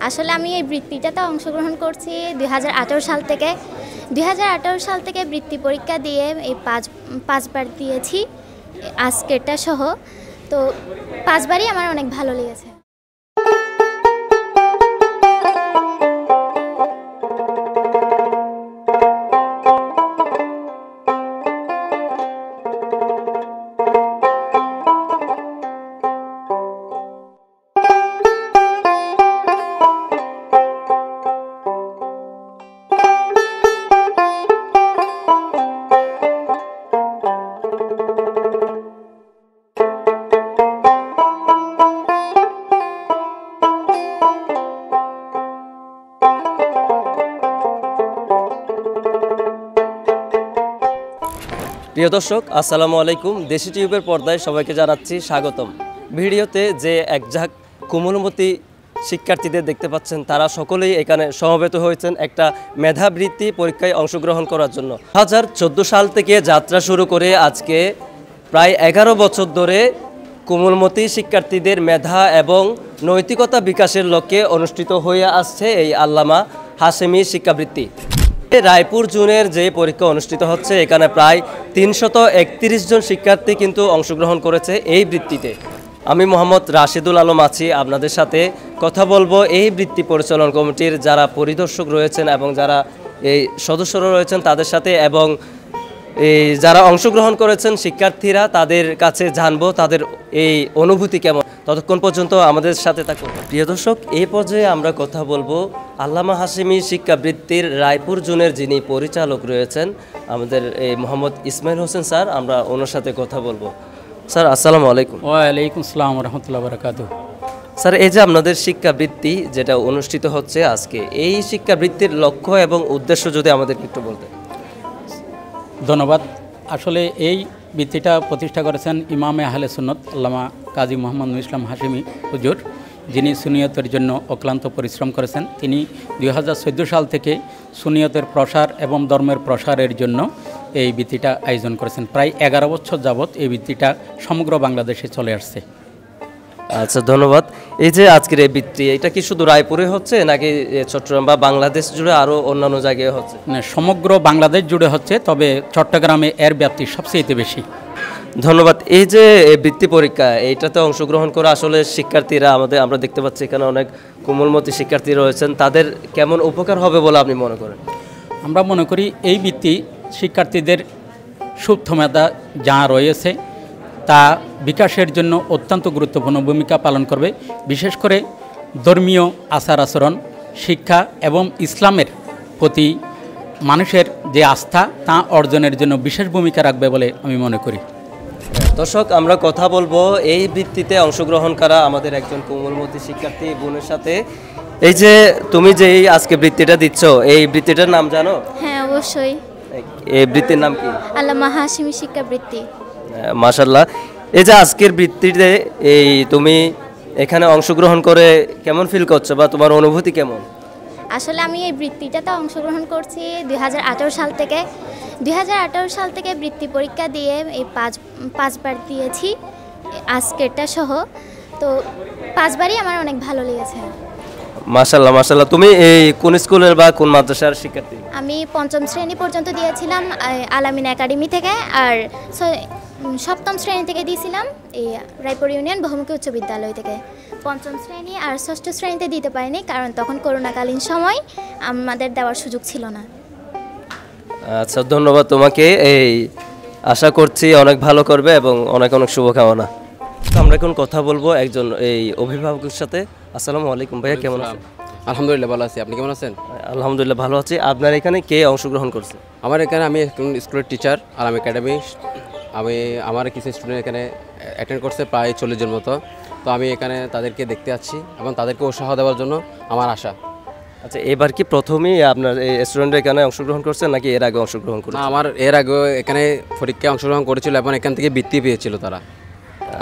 আসলে আমি এই বৃত্তিটাতে অংশগ্রহণ করছি 2018 সাল থেকে। 2018 সাল থেকে বৃত্তি পরীক্ষা দিয়ে এই পাঁচবার দিয়েছি, আজকেরটা সহ। তো পাঁচবারই আমার অনেক ভালো লেগেছে। প্রিয় দর্শক, আসসালামু আলাইকুম। দেশি টিউবের পর্দায় সবাইকে জানাচ্ছি স্বাগতম। ভিডিওতে যে একঝাঁক কোমলমতি শিক্ষার্থীদের দেখতে পাচ্ছেন, তারা সকলেই এখানে সমবেত হয়েছেন একটা মেধাবৃত্তি পরীক্ষায় অংশগ্রহণ করার জন্য। 2014 সাল থেকে যাত্রা শুরু করে আজকে প্রায় 11 বছর ধরে কোমলমতি শিক্ষার্থীদের মেধা এবং নৈতিকতা বিকাশের লক্ষ্যে অনুষ্ঠিত হয়ে আসছে এই আল্লামা হাশেমি শিক্ষাবৃত্তি। রায়পুর জুনের যে পরীক্ষা অনুষ্ঠিত হচ্ছে, এখানে প্রায় 331 জন শিক্ষার্থী কিন্তু অংশগ্রহণ করেছে এই বৃত্তিতে। আমি মোহাম্মদ রাশেদুল আলম আছি আপনাদের সাথে। কথা বলবো এই বৃত্তি পরিচালন কমিটির যারা পরিদর্শক রয়েছেন এবং যারা এই সদস্যরা রয়েছেন তাদের সাথে, এবং এই যারা অংশগ্রহণ করেছেন শিক্ষার্থীরা, তাদের কাছে জানবো তাদের এই অনুভূতি কেমন। ততক্ষণ পর্যন্ত আমাদের সাথে থাকুন। প্রিয় দর্শক, এই পর্যায়ে আমরা কথা বলবো আল্লামা হাশেমি শিক্ষাবৃত্তির রায়পুর জোনের যিনি পরিচালক রয়েছেন, আমাদের এই মোহাম্মদ ইসমাইল হোসেন স্যার। আমরা ওনার সাথে কথা বলবো। স্যার, আসসালামু আলাইকুম। ওয়ালাইকুম আসসালাম ওয়া রাহমাতুল্লাহি ওয়া বারাকাতুহু। স্যার, এই যে আপনাদের শিক্ষাবৃত্তি যেটা অনুষ্ঠিত হচ্ছে আজকে, এই শিক্ষাবৃত্তির লক্ষ্য এবং উদ্দেশ্য যদি আমাদেরকে একটু বলতেন। ধন্যবাদ। আসলে এই বৃত্তিটা প্রতিষ্ঠা করেছেন ইমামে আহলে সুন্নত আল্লামা কাজী মোহাম্মদ নুরুল ইসলাম হাশেমি হুজুর, যিনি সুনিয়তের জন্য অক্লান্ত পরিশ্রম করেছেন। তিনি 2014 সাল থেকে সুনিয়তের প্রসার এবং ধর্মের প্রসারের জন্য এই বৃত্তিটা আয়োজন করেছেন। প্রায় 11 বছর যাবৎ এই বৃত্তিটা সমগ্র বাংলাদেশে চলে আসছে। আচ্ছা, ধন্যবাদ। এই যে আজকের এই বৃত্তি, এটা কি শুধু রায়পুরে হচ্ছে নাকি চট্টগ্রাম বা বাংলাদেশ জুড়ে আরও অন্যান্য জায়গায় হচ্ছে? সমগ্র বাংলাদেশ জুড়ে হচ্ছে, তবে চট্টগ্রামে এর ব্যাপ্তি সবচেয়ে বেশি। ধন্যবাদ। এই যে বৃত্তি পরীক্ষা, এইটাতে অংশগ্রহণ করে আসলে শিক্ষার্থীরা আমরা দেখতে পাচ্ছি এখানে অনেক কোমলমতি শিক্ষার্থী রয়েছেন, তাদের কেমন উপকার হবে বলে আপনি মনে করেন? আমরা মনে করি এই বৃত্তি শিক্ষার্থীদের সুপ্ত মেধা যা রয়েছে তা বিকাশের জন্য অত্যন্ত গুরুত্বপূর্ণ ভূমিকা পালন করবে। বিশেষ করে ধর্মীয় আচার আচরণ, শিক্ষা এবং ইসলামের প্রতি মানুষের যে আস্থা তা অর্জনের জন্য বিশেষ ভূমিকা রাখবে বলে আমি মনে করি। দর্শক, আমরা কথা বলবো এই বৃত্তিতে অংশগ্রহণ করা আমাদের একজন কোমলমতি শিক্ষার্থী বোনের সাথে। এই যে তুমি যে আজকে বৃত্তিটা দিচ্ছ, এই বৃত্তিটার নাম জানো? হ্যাঁ, অবশ্যই। এই বৃত্তির নাম কি? আল্লামা হাশেমি শিক্ষাবৃত্তি। মাশাআল্লাহ। এই যে আজকের বৃত্তিতে এই তুমি এখানে অংশগ্রহণ করে কেমন ফিল করছো বা তোমার অনুভূতি কেমন? আসলে আমি এই বৃত্তিটাতে অংশগ্রহণ করছি 2018 সাল থেকে। 2018 সাল থেকে বৃত্তি পরীক্ষা দিয়ে এই পাঁচবার দিয়েছি, আজকেরটা সহ। তো পাঁচবারই আমার অনেক ভালো লেগেছে। মাশাআল্লাহ, মাশাআল্লাহ। তুমি এই কোন স্কুলের বা কোন মাদ্রাসার শিক্ষার্থী? আমি 5ম শ্রেণী পর্যন্ত দিয়েছিলাম আলামিন একাডেমি থেকে, আর 7ম শ্রেণী থেকে দিয়েছিলাম এই রায়পুর ইউনিয়ন বহুমুখী উচ্চ বিদ্যালয় থেকে। 5ম শ্রেণী আর 6ষ্ঠ শ্রেণীতে দিতে পারিনি, কারণ তখন করোনাকালীন সময়, আমাদের দেওয়ার সুযোগ ছিল না। আচ্ছা, ধন্যবাদ তোমাকে। এই আশা করছি অনেক ভালো করবে এবং অনেক অনেক শুভকামনা। আমরা এখন কথা বলবো একজন এই অভিভাবকের সাথে। আসসালামু আলাইকুম ভাইয়া, কেমন আছেন? আলহামদুলিল্লাহ ভালো আছি। আপনি কেমন আছেন? আলহামদুলিল্লাহ ভালো আছি। আপনার এখানে কে অংশগ্রহণ করছে? আমার এখানে আমি একজন স্কুলের টিচার, আলাম একাডেমি। আমার কিছু স্টুডেন্ট এখানে অ্যাটেন্ড করছে, প্রায় 40 জন মতো। তো আমি এখানে তাদেরকে দেখতে যাচ্ছি এবং তাদেরকে উৎসাহ দেওয়ার জন্য আমার আশা। আচ্ছা, এবার কি প্রথমেই আপনার এই স্টুডেন্টরা এখানে অংশগ্রহণ করছে নাকি এর আগে অংশগ্রহণ করছে? আমার এর আগে এখানে পরীক্ষায় অংশগ্রহণ করেছিল এবং এখান থেকে বৃত্তি পেয়েছিল তারা।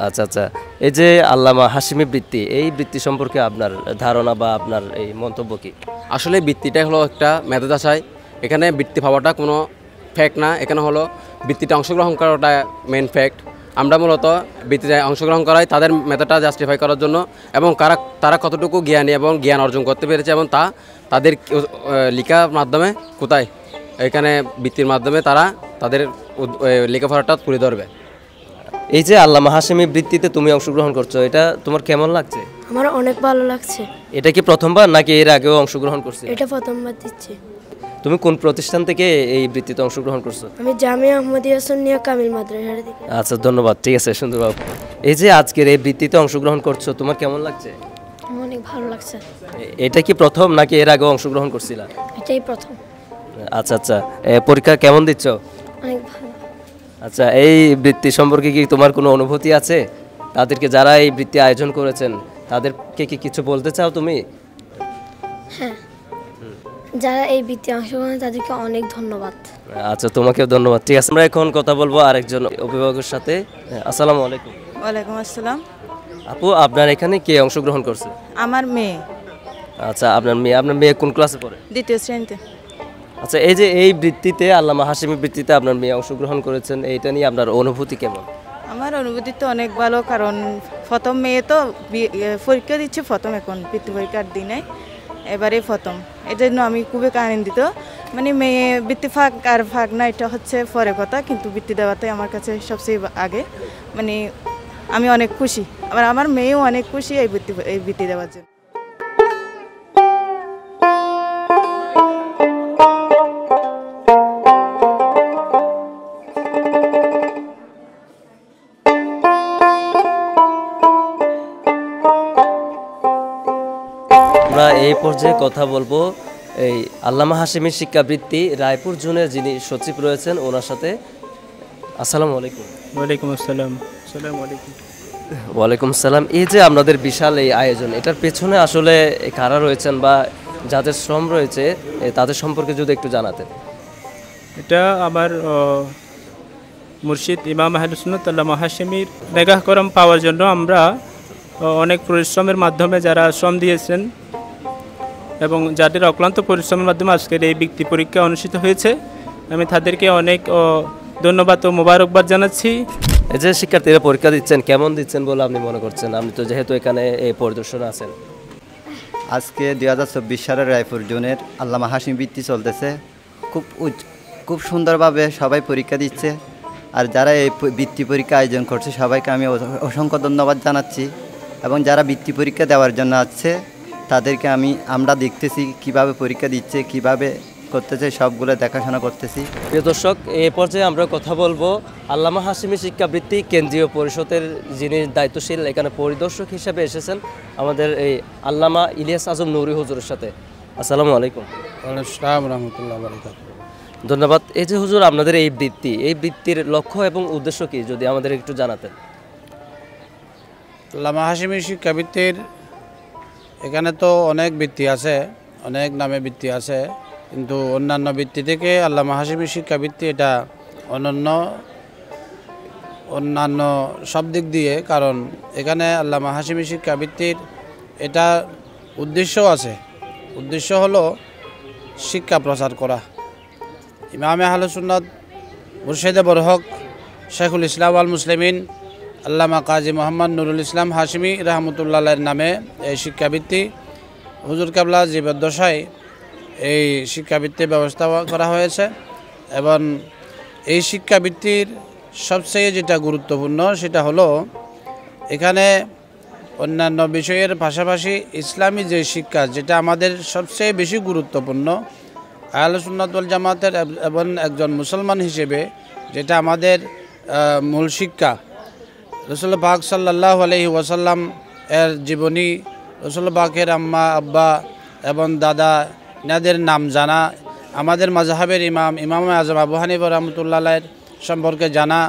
আচ্ছা আচ্ছা। এই যে আল্লামা হাশেমি বৃত্তি, এই বৃত্তি সম্পর্কে আপনার ধারণা বা আপনার এই মন্তব্য কি? আসলে বৃত্তিটাই হলো একটা মেধা যাচাই। এখানে বৃত্তি পাওয়াটা কোনো ফ্যাক্ট না, এখানে হলো বৃত্তিটা অংশগ্রহণ করাটা মেন ফ্যাক্ট। আমরা মূলত বৃত্তিতে অংশগ্রহণ করাই তাদের মেধাটা জাস্টিফাই করার জন্য, এবং তারা কতটুকু জ্ঞানী এবং জ্ঞান অর্জন করতে পেরেছে, এবং তাদের লেখার মাধ্যমে কোথায় এখানে বৃত্তির মাধ্যমে তারা তাদের লেখাপড়াটা তুলে ধরবে। এই যে আল্লামা হাশেমি বৃত্তিতে তুমি অংশগ্রহণ করছো, এটা তোমার কেমন লাগছে? আমার অনেক ভালো লাগছে। এটা কি প্রথমবার নাকি এর আগেও অংশগ্রহণ করছো? এটা প্রথমবার দিচ্ছি। তুমি কোন প্রতিষ্ঠান থেকে এই বৃত্তিতে অংশগ্রহণ করছো? আমি জামিয়া আহমদিয়া সুন্নিয়া কামিল মাদ্রাসা থেকে। আচ্ছা, ধন্যবাদ। ঠিক আছে, সুন্দরবাবু। এই যে আজকের এই বৃত্তিতে অংশগ্রহণ করছো, তোমার কেমন লাগছে? অনেক ভালো লাগছে। এটা কি প্রথম নাকি এর আগেও অংশগ্রহণ করছিলা? এটাই প্রথম। আচ্ছা আচ্ছা, পরীক্ষা কেমন দিচ্ছ? অনেক ভালো। আচ্ছা, এই বৃত্তি সম্পর্কে কি তোমার কোনো অনুভূতি আছে? তাদেরকে যারা এই বৃত্তি আয়োজন করেছেন তাদেরকে কি কিছু বলতে চাও তুমি? হ্যাঁ, যারা এই বৃত্তি অংশগ্রহণ তাদেরকে অনেক ধন্যবাদ। আচ্ছা, তোমাকেও ধন্যবাদ। ঠিক আছে, আমরা এখন কথা বলবো আরেকজন অভিভাবকের সাথে। আসসালামু আলাইকুম। ওয়ালাইকুম আসসালাম। আপু, আপনার এখানে কে অংশগ্রহণ করছে? আমার মেয়ে আচ্ছা, আপনার মেয়ে কোন ক্লাসে পড়ে? দ্বিতীয় শ্রেণীতে। আচ্ছা, এই যে এই বৃত্তিতে আল্লামা হাশেমি বৃত্তিতে আপনার মেয়ে অংশগ্রহণ করেছেন, এইটা নিয়ে আপনার অনুভূতি কেমন? আমার অনুভূতি তো অনেক ভালো, কারণ প্রথম মেয়ে তো পরীক্ষা দিচ্ছে, প্রথম এখন বৃত্তি পরীক্ষার দিনে এবারে প্রথম। এই জন্য আমি খুবই আনন্দিত। মানে মেয়ে বৃত্তি ফাঁক আর ফাঁক না, এটা হচ্ছে পরে কথা, কিন্তু বৃত্তি দেওয়াতে আমার কাছে সবচেয়ে আগে। মানে আমি অনেক খুশি, আবার আমার মেয়েও অনেক খুশি এই বৃত্তি দেওয়ার জন্য। আমরা এই পর্যায়ে কথা বলবো এই আল্লামা হাশেমি শিক্ষাবৃত্তি রায়পুর জোনের যিনি সচিব রয়েছেন ওনার সাথে। আসসালামু আলাইকুম। ওয়ালাইকুম আসসালাম। আসসালামু আলাইকুম। ওয়ালাইকুম সালাম। এই যে আপনাদের বিশাল এই আয়োজন, এটার পেছনে আসলে কারা রয়েছেন বা যাদের শ্রম রয়েছে তাদের সম্পর্কে যদি একটু জানাতেন। এটা আমার মুর্শিদ ইমাম আহলে সুন্নাত আল্লামা হাশেমির নেগাহ করম পাওয়ার জন্য আমরা অনেক পরিশ্রমের মাধ্যমে যারা শ্রম দিয়েছেন এবং যাদের অক্লান্ত পরিশ্রমের মাধ্যমে আজকের এই বৃত্তি পরীক্ষা অনুষ্ঠিত হয়েছে, আমি তাদেরকে অনেক ধন্যবাদ ও মোবারকবাদ জানাচ্ছি। এই যে শিক্ষার্থীরা পরীক্ষা দিচ্ছেন, কেমন দিচ্ছেন বলে আপনি মনে করছেন? আপনি তো যেহেতু এখানে এই পরিদর্শনে আছেন। আজকে 2024 সালের রায়পুর জোনের আল্লামা হাশেমি বৃত্তি চলতেছে। খুব সুন্দরভাবে সবাই পরীক্ষা দিচ্ছে। আর যারা এই বৃত্তি পরীক্ষা আয়োজন করছে সবাইকে আমি অসংখ্য ধন্যবাদ জানাচ্ছি। এবং যারা বৃত্তি পরীক্ষা দেওয়ার জন্য আসছে তাদেরকে আমরা দেখতেছি কিভাবে পরীক্ষা দিচ্ছে, কিভাবে করতেছে, সবগুলো দেখাশোনা করতেছি। প্রিয় দর্শক, এই পর্যায়ে আমরা কথা বলবো আল্লামা হাশেমি শিক্ষাবৃত্তি কেন্দ্রীয় পরিষদের যিনি দায়িত্বশীল এখানে পরিদর্শক হিসেবে এসেছেন আমাদের এই আল্লামা ইলিয়াস আজম নুরি হুজুরের সাথে। আসসালামু আলাইকুম। ওয়ালাইকুম আসসালাম রাহমাতুল্লাহি ওয়া বারাকাতুহু। ধন্যবাদ। এই যে হুজুর, আপনাদের এই বৃত্তির লক্ষ্য এবং উদ্দেশ্য কি যদি আমাদের একটু জানাতেন। আল্লামা হাশেমি শিক্ষাবৃত্তির এখানে তো অনেক বৃত্তি আছে, অনেক নামে বৃত্তি আছে, কিন্তু অন্যান্য বৃত্তি থেকে আল্লামা হাশেমি শিক্ষাবৃত্তি এটা অন্যান্য সব দিক দিয়ে। কারণ এখানে আল্লামা হাশেমি শিক্ষাবৃত্তির এটা উদ্দেশ্য আছে। উদ্দেশ্য হলো শিক্ষা প্রচার করা। ইমামে আহলে সুন্নাত মুর্শিদে বরহক শেখুল ইসলাম আল মুসলিমিন আল্লামা কাজী মোহাম্মদ নুরুল ইসলাম হাশেমি রহমতুল্লাহের নামে এই শিক্ষাবৃত্তি হুজুর কেবলা জীবদ্দশায় এই শিক্ষাবৃত্তির ব্যবস্থা করা হয়েছে। এবং এই শিক্ষাবৃত্তির সবচেয়ে যেটা গুরুত্বপূর্ণ সেটা হলো এখানে অন্যান্য বিষয়ের পাশাপাশি ইসলামী যে শিক্ষা, যেটা আমাদের সবচেয়ে বেশি গুরুত্বপূর্ণ আহলে সুন্নাত ওয়াল জামাতের এবং একজন মুসলমান হিসেবে, যেটা আমাদের মূল শিক্ষা। রাসূল পাক সাল্লাল্লাহু আলাইহি ওয়াসাল্লাম এর জীবনী, রাসূল পাকের আম্মা আব্বা এবং দাদা এনাদের নাম জানা, আমাদের মাযহাবের ইমাম আযম আবু হানিফা রাহমাতুল্লাহির সম্পর্কে জানা,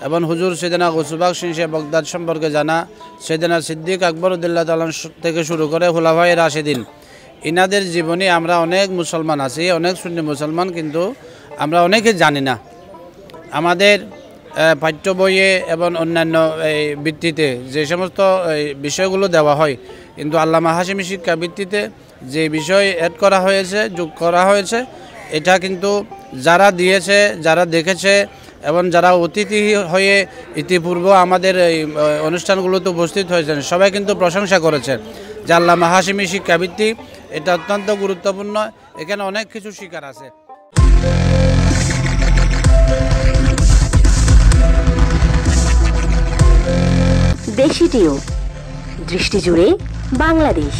এবং হুজুর সৈয়দনা গৌসুবাক সিনশে বগদাদ সম্পর্কে জানা, সৈয়দনা সিদ্দিক আকবর রাদিয়াল্লাহু তাআলা থেকে শুরু করে খুলাফায়ে রাশিদিন, ইনাদের জীবনী আমরা অনেক মুসলমান আছি, অনেক সুন্নি মুসলমান, কিন্তু আমরা অনেকে জানি না। আমাদের পাঠ্য বইয়ে এবং অন্যান্য এই বৃত্তিতে যে সমস্ত বিষয়গুলো দেওয়া হয়, কিন্তু আল্লামা হাশেমি শিক্ষাবৃত্তিতে যে বিষয় অ্যাড করা হয়েছে, যোগ করা হয়েছে, এটা কিন্তু যারা দিয়েছে, যারা দেখেছে এবং যারা অতিথি হয়ে ইতিপূর্বে আমাদের এই অনুষ্ঠানগুলোতে উপস্থিত হয়েছেন সবাই কিন্তু প্রশংসা করেছেন যে আল্লামা হাশিমি শিক্ষাবৃত্তি এটা অত্যন্ত গুরুত্বপূর্ণ, এখানে অনেক কিছু শিকার আছে। দেশি টিউব, দৃষ্টি জুড়ে বাংলাদেশ।